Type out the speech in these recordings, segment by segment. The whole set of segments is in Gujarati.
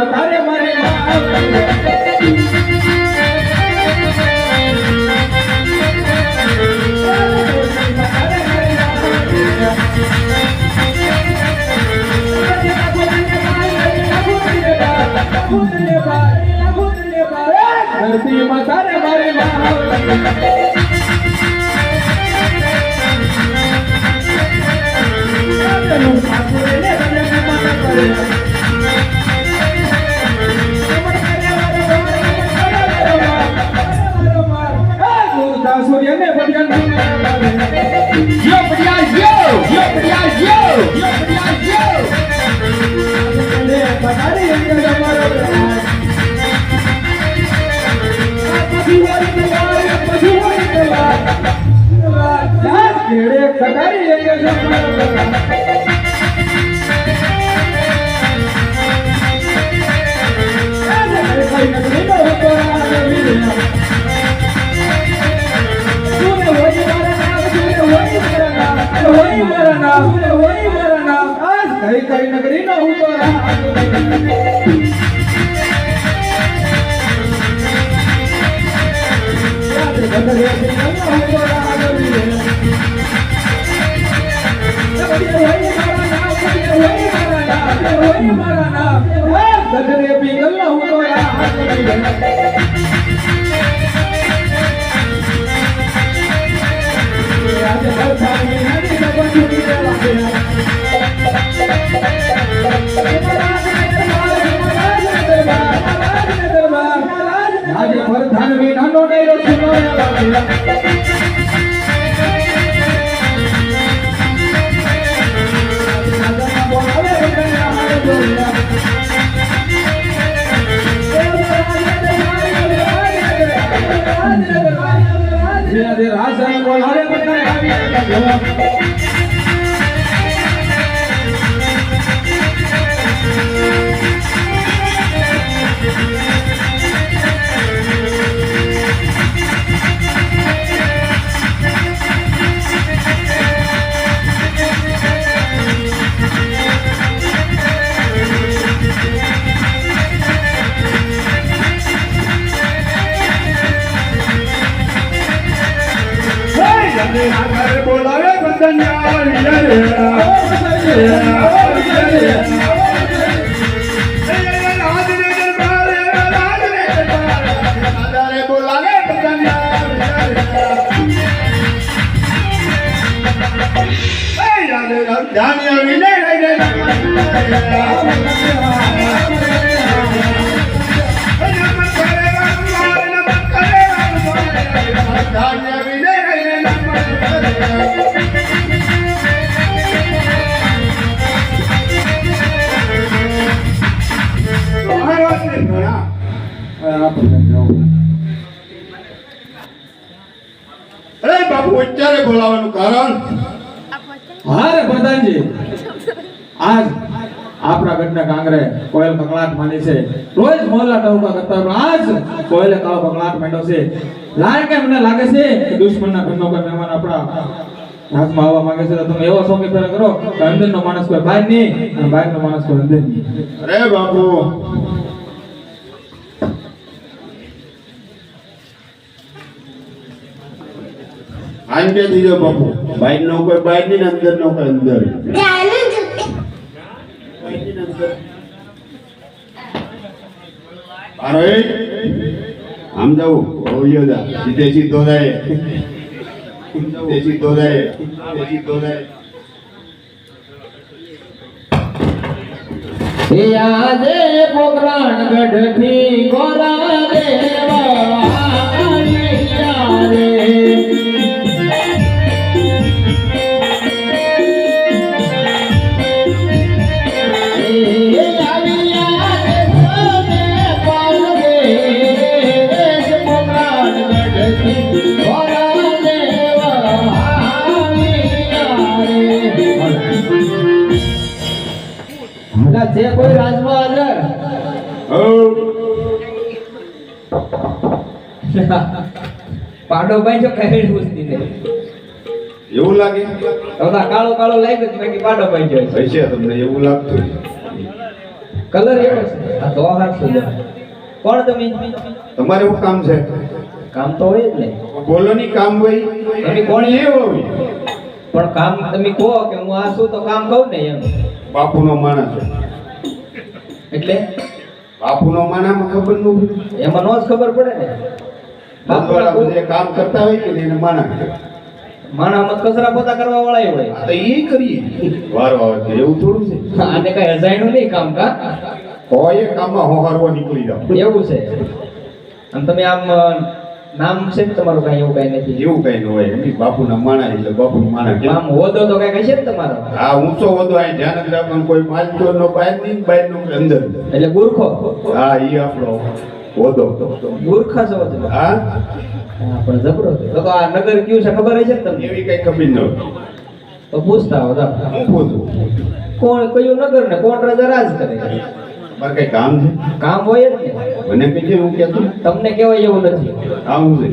તારે મારે ધરતી માં તારે મારે કઈ નગરી નો હું આજે પ્રધાન વિનાનો ડાયરો રાજા બોલાવે બોલાવે બાપુ અત્યારે બોલાવાનું કારણ હા રે પ્રધાનજી આજ આપણા ગઢના કાંગરે કોયલ કકળાટ માની છે રોજ મોહલ્લા ટહુકા કરતા પણ આજ કોયલે કાળો કકળાટ માંડ્યો છે લાગે કે મને લાગે છે કે દુશ્મનના ઘરનો કોઈ મહેમાન આપણા હાથમાં આવવા માંગે છે તો તમે એવો શોખી ફેરા કરો કે અંદરનો માણસ કોઈ બહાર નહીં અને બહારનો માણસ કોઈ અંદર નહીં અરે બાપુ આંકે દીધો બાપુ બહાર નો કોઈ બહાર ની અંદર નો કોઈ અંદર અરે આમ જાઉં ઓયો જા સીધે સીધો જાય સીધો જાય સીધો જાય યાદે પોકરાણ ગઢથી ગોરા દેવા યાદે પાડો ભાઈ જો કઈ પૂછતી નહીં. એવું લાગે હવે કાળો કાળો લાગ્યો તો બાકી પાડો ભાઈ જો હશે તમને એવું લાગતું કલર એવો છે. આ તો હાથ સુજો. કોણ તમે? તમારે શું કામ છે કામ તો હોય જ ને. બોલો ની કામ હોય તમે કોણ એ હોય પણ કામ તમે કહો કે હું આ શું તો કામ કહું ને એમ. બાપુનો માણસ છે એટલે બાપુનો માણામાં ખબર ન હોય એમાં નો જ ખબર પડે ને. બાપુવાળા બધે કામ કરતા હોય કે એને માણા માણામાં કચરા પોતા કરવા વાળા હોય. આ તો એ કરીએ વારો આવે તો એવું થોડું છે આને કઈ હજાયનું નહીં કામ કા. હોય એ કામમાં હોહારવા નીકળી જાવ એવું છે. આમ તમે આમ નામ છે ને તમારું કઈ એવું કઈ નથી. એવું કઈ ન હોય એમની બાપુના માણા એટલે બાપુના માણા કેમ આમ હોદો તો કઈ હશે ને તમારો. આ ઊંચો વધુ આ ધ્યાન જ રાખવાનું કોઈ માલચોર નો બહાર ની બહાર નો અંદર એટલે ગુરખો. હા ઈ આપણો હોદો ગુરખા છો તમે. હા હા પણ જબરો છે. તો આ નગર કયું છે ખબર હશે ને તમને? એવી કઈ ખબર ન હોય તો પૂછતા હો દા. હું પૂછું કોણ કયું નગર ને કોણ રાજા રાજ કરે? મારે કઈ કામ છે કામ હોય જ ને. મને કીધે હું કેતો તમને કહેવાય એવું નથી. કામ છે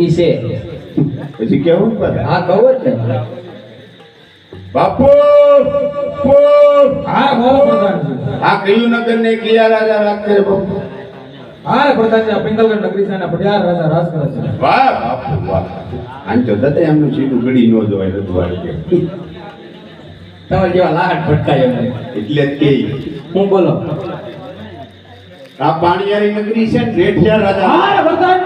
ઈ છે. પછી કેવું ને પાછા હા કહું જ ને. બાપુ હા બોલો પ્રધાનજી. આ કયું નગર ને કિયા રાજા રાખે બાપુ હા પ્રધાનજી, આ પિંગલગઢ નગરી છે ને પટિયાર રાજા રાજ કરે છે. વાહ બાપુ વાહ આમ તો દાદા એમનું સીધું ગળી ન જોવાય રજવાડે કે તમારે જેવા લાડ ભટકાય એમને. એટલે જ કે હું બોલો. આ પાણીયારી નગરી છે ને રેઠિયા રાજા હા પ્રધાન.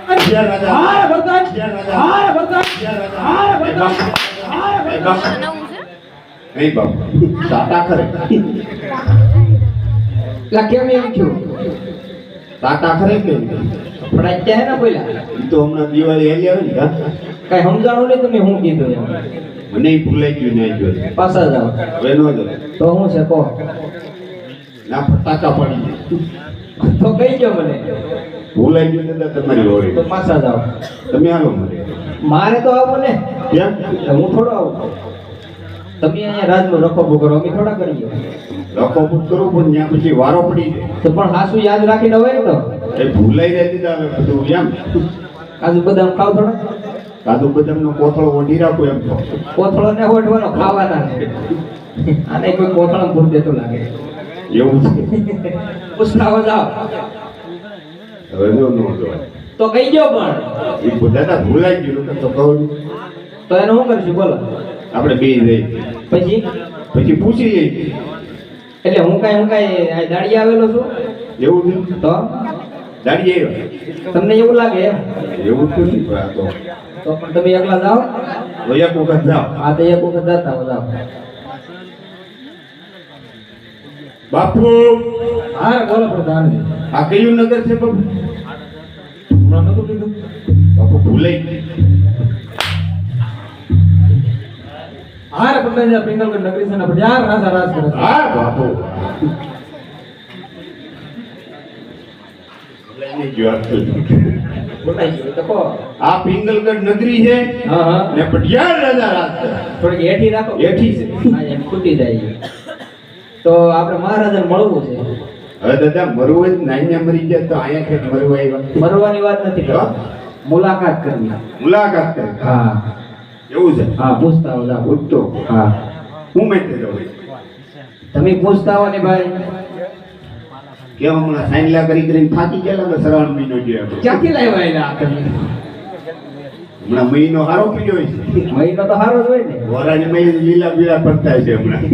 રેઠિયા રાજા હા પ્રધાન. રેઠિયા રાજા હા પ્રધાન. રેઠિયા રાજા હા એ પ્રધાન. બાપુ એ બાપુ નહીં બાપુ તાતા ખરે લા કેમ એવું થયું? તાતા ખરે કે પણ અત્યારે હે ને બોલ્યા ઈ તો હમણાં દિવાળી હેલી આવે ને કા કઈ સમજાણું નહીં તમે હું કીધું એમ. મને ઈ ભૂલાઈ ગયું નહીં ગયું પાછા જાઓ હવે ન જો તો હું છે કહો. ના ફટાકા પડી જાય તો કહી ગયો મને. ભૂલાઈ ગયું દાદા તમારી તો હોળી પાછા જાઓ. તમે હાલો મને મારે તો આવો ને. કેમ હું થોડો આવું. તમે અહીંયા રાજનું રખોપો કરો અમે થોડા કરીએ. લખો પૂટ કરું પણ ત્યાં પછી વારો પડી જાય તો પણ હાસુ યાદ રાખીને હોય ને તો એ ભૂલાઈ જાય દીધા હવે બધું એમ કાજુ બદામ ખાવ થોડા. કાજુ બદામનો કોથળો ઓઢી રાખો એમ તો કોથળો ને હોઠવાનો ખાવાના છે. આને કોઈ કોથળો ભૂર દેતું લાગે. એવું છે પૂછતાઓ જાઓ હવે જો ન જોવાય તો કહી ગયો પણ એ દાદા ભૂલાઈ ગયું તો કહું તો એને શું કરશું બોલો. આપણે બે જઈ પછી પછી પૂછી લઈ એટલે હું કાંઈ આ દાડી આવેલો છું એવું છે તો દાડી આવ્યો તમને એવું લાગે એમ? એવું તો નહીં પણ આ તો પણ તમે એકલા જાઓ. તો એક વખત જાઓ આ તો એક વખત જતા હો જાઓ. બાપુ હા બોલો પ્રધાનજી. આ કયું નગર છે બાપુ હમણાં નતું કીધું. બાપુ ભૂલાઈ ગયું હા પ્રધાનજી, આ પિંગલગઢ નગરી છે ને પટિયાર રાજા રાજ કરે છે. હા બાપુ બોલાઈ ગયું તો કહો. આ પિંગલગઢ નગરી છે હા હા ને પટિયાર રાજા રાજ કરે. થોડીક હેઠી રાખો. હેઠી છે. હા, એમ ખૂટી જાય. તો આપણે મહારાજાને મળવું છે. હવે દાદા મરવું હોય તો નાઈને મરી ગયા તો અહીંયા ખેત મરવા આવ્યા મરવાની વાત નથી તો? મુલાકાત કરવી. મુલાકાત કરે હા એવું છે હા પૂછતા હો જાઓ. ઉઠતો હા હું મેં જાઉં તમે પૂછતા હો ને ભાઈ. કેમ હમણાં સાઈનલા કરીને થાકી ગયેલા ને શ્રાવણ મહિનો ગયો આપણે. ક્યાંથી લાવ્યા એના તમે? હમણાં મહિનો હારો પીડ્યો છે મહિનો તો સારો જ હોય ને. વરાજ મહિને લીલા પીળા પડતા છે હમણાં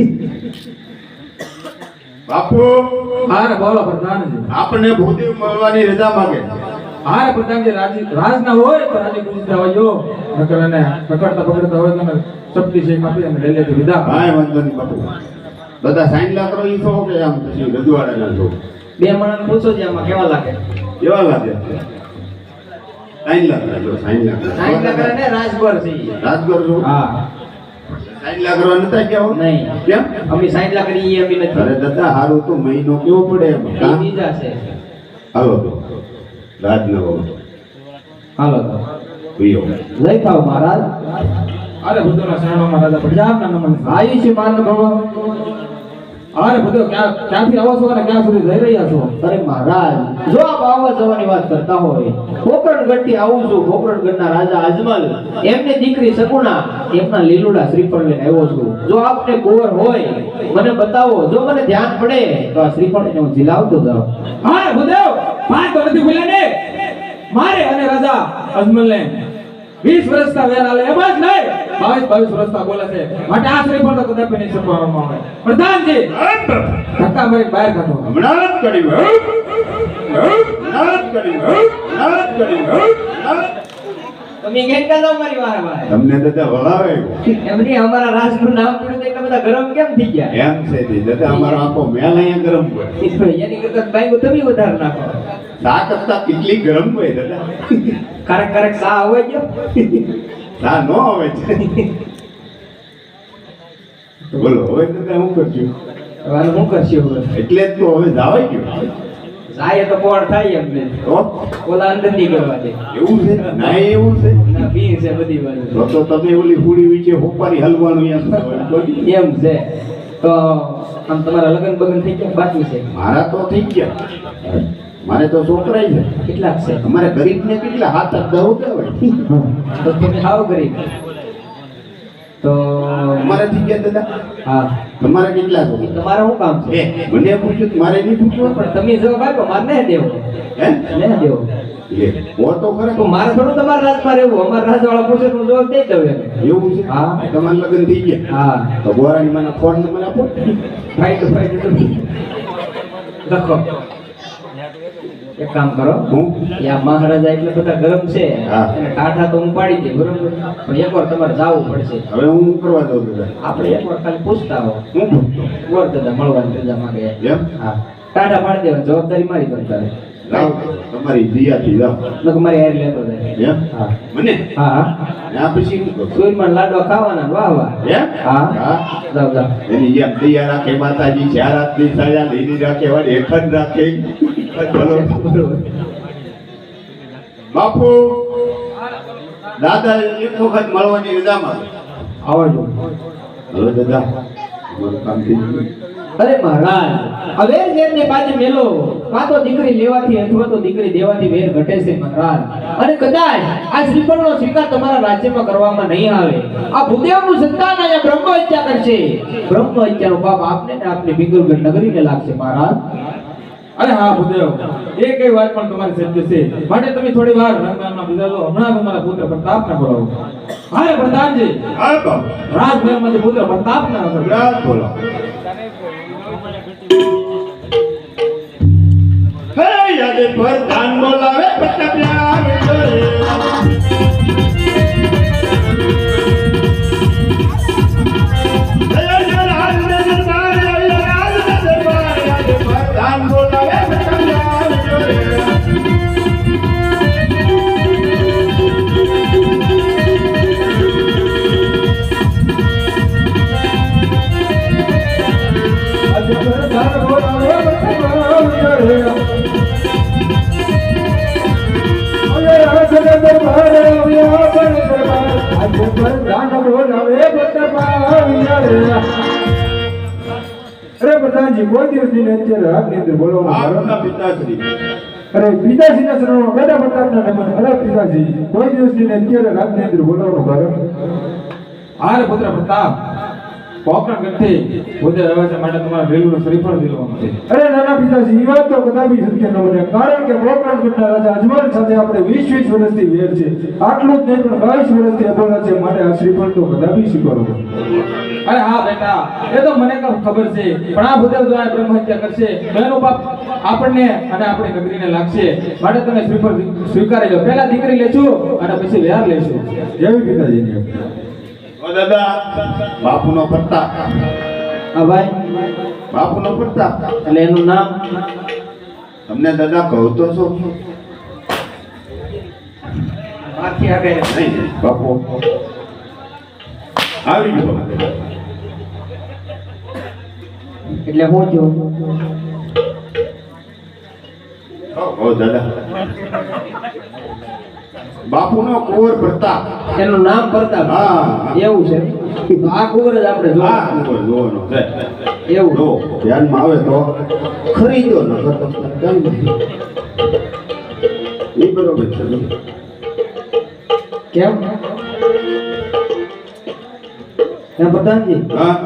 બાપુ હા બોલો પ્રધાનજી. આપણે ભૂદેવ મળવાની રજા માંગે હા પ્રધાનજી, રાજ ના હોય તો રાજી ખુશી થવા જો. નકર એને પકડતા પકડતા હોય તો સપટી શેક આપી અને લઈ લેતી વિદા. હા વાંધો નહીં બાપુ બધા સાઈનલા કરો ઈ છો કે આમ પછી રજવાડા ના છો બે માણસ પૂછો છે આમાં કેવા લાગે. કેવા લાગે સાઈનલા કરો સાઈનલા સાઈઠ લાખ ને રાજભર છે ઈ. રાજગોર છો હા સાઈનલા કરવા નતા ગયા હો? નહીં કેમ અમે 60 લાખ ની અમે નથી. અરે દાદા હારું તો મહિનો કેવો પડે એમ એ કાં? બીજા છે. હાલો તો રાજ નવો હાલો તો વિયો લઈ થાવ મહારાજ. અરે બુદ્ધના શરણોમાં રાજા પટિયાર ના નમન છે. આયુષ્ય માન ભવ અરે બધો ક્યાંથી આવો છો અને ક્યાં સુધી જઈ રહ્યા છો? અરે મહારાજ, જો આપ આવવા જવાની વાત કરતા હોય, પોકરણગઢથી આવું છું. પોકરણગઢના રાજા અજમલ, એમની દીકરી સગુણા, એમના લીલુડા શ્રીફળ લઈને આવ્યો છું. જો આપને કુંવર હોય મને બતાવો, જો મને ધ્યાન પડે તો આ શ્રીફળને હું ઝીલાવતો જાઉં. હા ભૂદેવ, વાત તો નથી ભૂલ્યા ને. મારે અને રાજા અજમલને 20 વર્ષના વેર આલે એમ જ નહીં, 22 વર્ષના બોલે છે. માટે આ શ્રીફળ તો કદાપી નહીં સંભાળવામાં આવે. પ્રધાનજી, ધક્કા મારી બહાર કાઢો. હમણાં જ કર્યું, હમણાં જ કર્યું. તમે કેમ કાઢો મારી વારે વારે? તમને દાદા વળાવે એમની અમારા રાજનું નામ પડ્યું તો એટલા બધા ગરમ કેમ થઈ ગયા? એમ છે તે દાદા અમારો આખો મેલ અહીંયા ગરમ હોય. એની કરતા બાઈકો તમે વધારે નાખો. શા કરતા કેટલી ગરમ હોય દાદા. કારક કારક સા આવે ગયો. શા નો આવે છે. બોલો હવે દાદા હું કરશું? હવે હું કરશું હવે? એટલે જ તો હવે જાવાઈ ગયો. જાય તો કોણ થાય એમને તો ઓલા અંદર નહીં કરવા દે. એવું છે ના એવું છે ના ભી છે બધી બાજુ. તો તમે ઓલી હુડી વિશે હોપારી હલવાનું એમ એમ છે તો આમ તમારા લગ્ન બગન થઈ ગયા બાકી છે? મારા તો થઈ ગયા. મારે તો છોકરાય છે. કેટલાક છે? અમારે ગરીબને કેટલા હાથ દહો કહેવાય. તો તમે આવો કરી તો અમારે થઈ ગયા દાદા. હા, તમારે કેટલા છો? તમારે શું કામ છે? મને પૂછ્યું તો મારે નહીં પૂછવું. પણ તમે જવાબ આપ્યો, મારે નહીં દેવો. હે નહીં દેવો લે ઓ તો ખરા. તો મારે થોડું તમારા રાજમાં રહેવું. અમારા રાજવાળા પૂછે તો જવાબ દઈ દઉં એમ. એવું છે? હા. તમારે લગ્ન થઈ ગયા? હા, તો બોરાની મને ફોન નંબર આપો. ફાઈટ લખો. એક કામ કરો, હું યા મહારાજા એટલે બધા ગરમ છે, હા. એને ટાઢા તો હું પાડી દે, બરોબર, પણ એકવાર તમારે જાવું પડશે. હવે હું કરવા દઉં દાદા. આપણે એકવાર ખાલી પૂછતા હો હું પૂછતો ગોર દાદા મળવાની રજા માંગે. એમ હા, ટાઢા પાડી દેવાની જવાબદારી મારી બનતા. જાઓ તમારી દિયાથી જાઓ. લગ મારી હારે લેતો જાય. એમ હા મને હા હા, ત્યાં પછી શું કરું? સૂરમાં લાડવા ખાવાના, વાહ વાહ. એમ હા હા. જાવ જાવ. એની જેમ દયા રાખે માતાજી, જ્યારાતની સજા લીધી રાખે, વાળી એક જ રાખે. બોલો બરોબર. બાપુ દાદા એક વખત મળવાની રજામાં આવજો. હવે દાદા તમારું કામ થઈ ગયું. અરે મહારાજ, હવે જેમને પાછી મેલો, કાં તો દીકરી લેવાથી અથવા તો દીકરી દેવાથી વેર ઘટે છે મહારાજ. અને કદાચ આ શ્રીફળનો સ્વીકાર તમારા રાજ્યમાં કરવામાં નહીં આવે, આ ભૂદેવનું સંતાન અહીંયા બ્રહ્મ હત્યા કરશે. બ્રહ્મ હત્યાનો પાપ આપને ને આપની પિંગલગઢ નગરીને લાગશે મહારાજ. અરે હા ભૂદેવ, એ કઈ વાત પણ તમારી સત્ય છે. માટે તમે થોડી વાર રંગમાં બિતાવો. હમણાં તમારા પુત્ર પ્રતાપને બોલાવો. હા પ્રધાનજી, હા બાપુ રાજમહેલમાંથી પુત્ર પ્રતાપને રાત બોલો. હે યાદ પ્રધાન બોલાવે પ્રતાપ્યા વિજોરે. અરે પ્રધાનજી, કોઈ દિવસની અત્યારે રાજની અંદર બોલવાનું આપના પિતાશ્રી અરે પિતાશ્રીના શરણમાં બેટા પ્રતાપના નમન. અરે પિતાજી, કોઈ દિવસની અત્યારે રાજની અંદર બોલવાનું કારણ? અરે પુત્ર પ્રતાપ, પોકરણગઢથી ભૂદેવ આવ્યા છે, માટે તમારા રેલનું શ્રીફળ દિલવાનું છે. અરે નાના પિતાજી, એ વાત તો કદાપી સત્ય ન બને, કારણ કે પોકરણગઢના રાજા અજમલ સાથે આપણે 20 વર્ષથી વેર છે. આટલું જ નહીં પણ 22 વર્ષથી અબોલા છે, માટે આ શ્રીફળ તો કદાપી સ્વીકારો. અરે હા બેટા, એ તો મને ખબર છે, પણ આ ભૂદેવ જો આ બ્રહ્મ હત્યા કરશે તો એનું પાપ આપણને અને આપણી નગરીને લાગશે. માટે તમે શ્રીફળ સ્વીકારી લો. પહેલા દીકરી લેશું અને પછી વેર લેશું. જેવી પિતાજીની ઓ દાદા, બાપુનો પ્રતાપ. હા ભાઈ, બાપુનો પ્રતાપ એટલે એનું નામ? તમને દાદા કહું તો છો આખી આગળ નહીં બાપુ આવી ગયો. એટલે હું જો ઓ દાદા, બાપુનો કુંવર પ્રતાપ. એનું નામ પ્રતાપ. હા. એવું છે, તો આ કુંવર જ આપણે હા જોવાનું. કુંવર જોવાનો છે. એવું જો ધ્યાનમાં આવે તો ખરીદો ન કરતો કાંઈ નહીં. એ બરોબર છે કેમ એમ પ્રધાનજી હા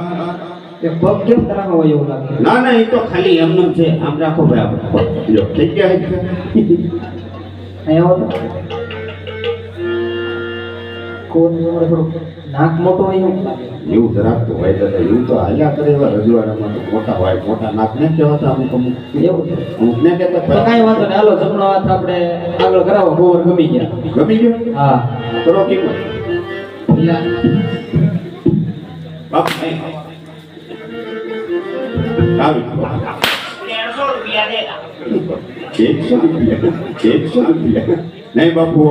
એ પગ કેમ તરામાં હોય એવું લાગે ના ના એ તો ખાલી એમનું છે આમ રાખો ભાઈ આપણે જો થઈ ગયા છે અહીંયા આવો તો કોણ થોડું નાક મોટું હોય એવું લાગે એવું જ રાખતો હોય દાદા એવું તો હાલ્યા કરે એવા રજવાડામાં તો મોટા હોય મોટા નાક ને કહેવાતા અમુક અમુક એવું છે અમુક ને તો કહેતા કાંઈ વાંધો નહીં હાલો જમણો હાથ આપણે આગળ કરાવો ગોબર ગમી ગયા ગમી ગયો હા કરો કેવું પેલા બાપ નહીં સારું 100 રૂપિયા નહીં બાપુ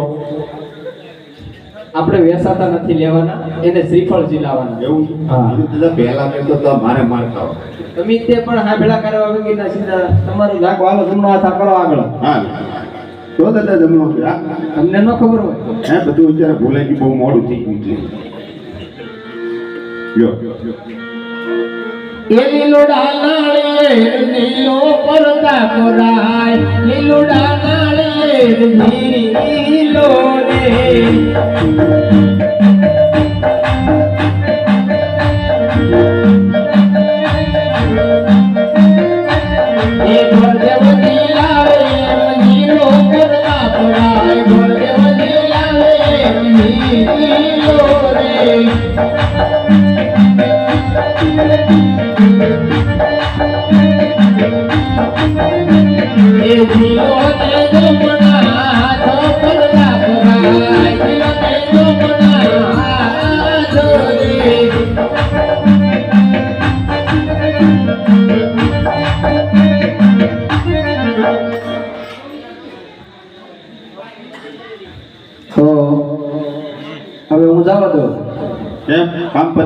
આપણે વેસાતા નથી લેવાના એને શ્રીફળ ઝીલાવાના એવું હા. હા પહેલા કહેતો તો મારે માર ખાવ તમે તે પણ હા ભેળા કરવા વગરના સીધા તમારું લાગ વાલો જમણો હાથ આ કરો આગળ હા તો દાદા જમણો છે હા તમને ન ખબર હોય હે બધું અત્યારે ભૂલાઈ ગયું બહુ મોડું થઈ ગયું છે લ્યો એ લીલુડા નાળિયેર નીલો પરદા કોરાય લીલુડા નાળિયેર નીલો રે એ ઘોડદેવ નીલાવે નીલો પરદા કોરાય ઘોડદેવ નીલાવે નીલો રે એ જીલો તે જમણા હાથ પરદા કરાય જીલો તે જમણા હાથ રે તો હવે હું જવા દઉં કેમ કામ પર